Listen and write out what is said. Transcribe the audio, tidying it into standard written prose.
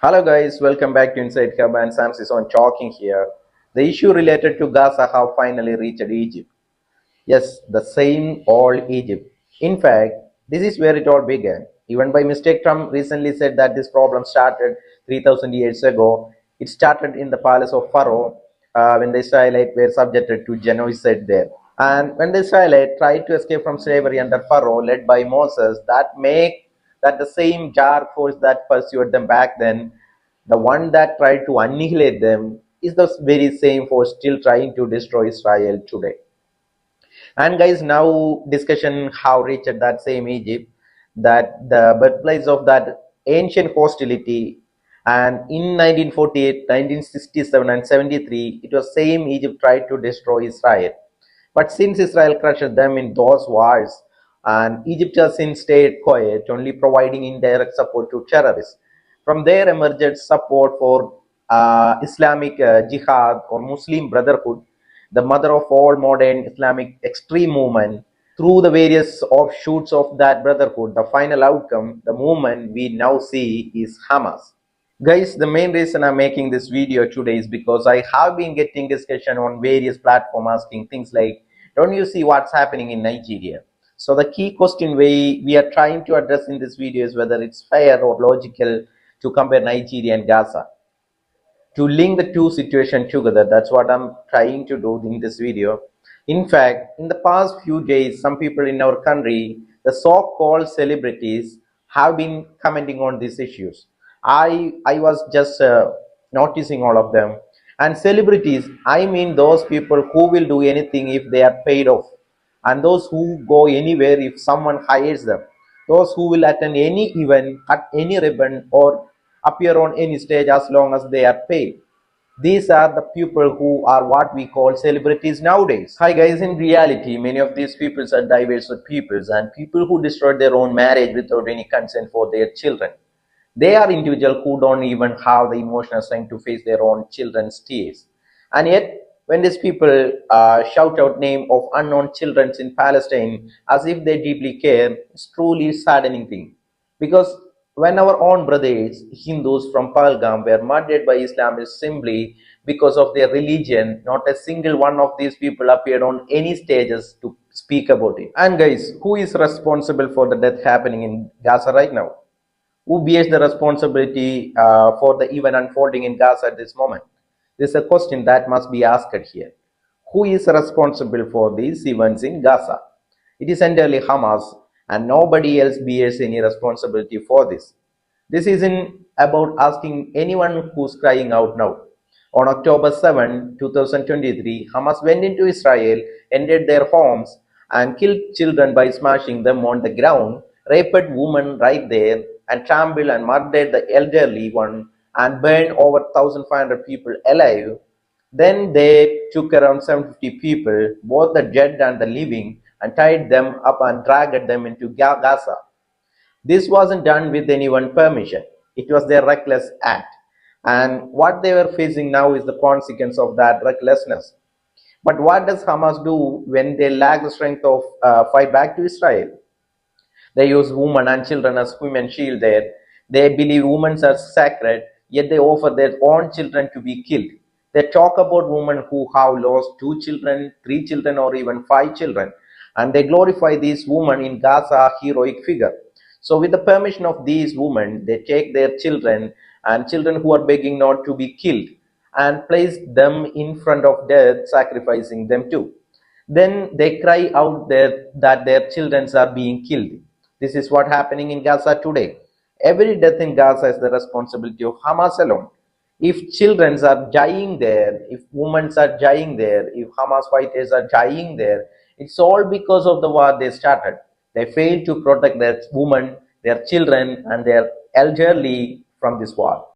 Hello guys, welcome back to Inside Hub and Sam's is on talking here. The issue related to Gaza have finally reached Egypt. Yes, the same old Egypt. In fact, this is where it all began. Even by mistake, Trump recently said that this problem started 3,000 years ago. It started in the palace of Pharaoh when the Israelites were subjected to genocide there. And when the Israelites tried to escape from slavery under Pharaoh, led by Moses, that the same dark force that pursued them back then, the one that tried to annihilate them, is the very same force still trying to destroy Israel today. And guys, now discussion how reached that same Egypt, that the birthplace of that ancient hostility. And in 1948, 1967, and 73, it was same Egypt tried to destroy Israel. But since Israel crushed them in those wars, and Egypt has since stayed quiet, only providing indirect support to terrorists. From there emerged support for Islamic Jihad or Muslim Brotherhood, the mother of all modern Islamic extreme movement. Through the various offshoots of that brotherhood, the final outcome, the movement we now see, is Hamas. Guys, the main reason I'm making this video today is because I have been getting discussion on various platforms asking things like, don't you see what's happening in Nigeria? So the key question we are trying to address in this video is whether it's fair or logical to compare Nigeria and Gaza, to link the two situations together. That's what I'm trying to do in this video. In fact, in the past few days, some people in our country, the so-called celebrities, have been commenting on these issues. I was just noticing all of them. And celebrities, I mean those people who will do anything if they are paid off, and those who go anywhere if someone hires them, those who will attend any event, cut any ribbon, or appear on any stage as long as they are paid. These are the people who are what we call celebrities nowadays. Hi guys, in reality, many of these people are diverse peoples and people who destroyed their own marriage without any consent for their children. They are individuals who don't even have the emotional strength to face their own children's tears. And yet, when these people shout out name of unknown children in Palestine as if they deeply care, it's truly saddening thing. Because when our own brothers, Hindus from Pahalgam, were murdered by Islamists simply because of their religion, not a single one of these people appeared on any stages to speak about it. And guys, who is responsible for the death happening in Gaza right now? Who bears the responsibility for the event unfolding in Gaza at this moment? This is a question that must be asked here. Who is responsible for these events in Gaza? It is entirely Hamas, and nobody else bears any responsibility for this. This isn't about asking anyone who's crying out now. On October 7, 2023, Hamas went into Israel, entered their homes, and killed children by smashing them on the ground, raped women right there, and trampled and murdered the elderly one, and burned over 1,500 people alive. Then they took around 750 people, both the dead and the living, and tied them up and dragged them into Gaza. This wasn't done with anyone's permission. It was their reckless act. And what they were facing now is the consequence of that recklessness. But what does Hamas do when they lack the strength of fight back to Israel? They use women and children as human shield there. They believe women are sacred, yet they offer their own children to be killed. They talk about women who have lost 2 children, 3 children, or even 5 children, and they glorify these women in Gaza heroic figure. So with the permission of these women, they take their children and children who are begging not to be killed and place them in front of death, sacrificing them too. Then they cry out that their children are being killed. This is what happening in Gaza today. Every death in Gaza is the responsibility of Hamas alone. If children are dying there, if women are dying there, if Hamas fighters are dying there, it's all because of the war they started. They failed to protect their women, their children, and their elderly from this war.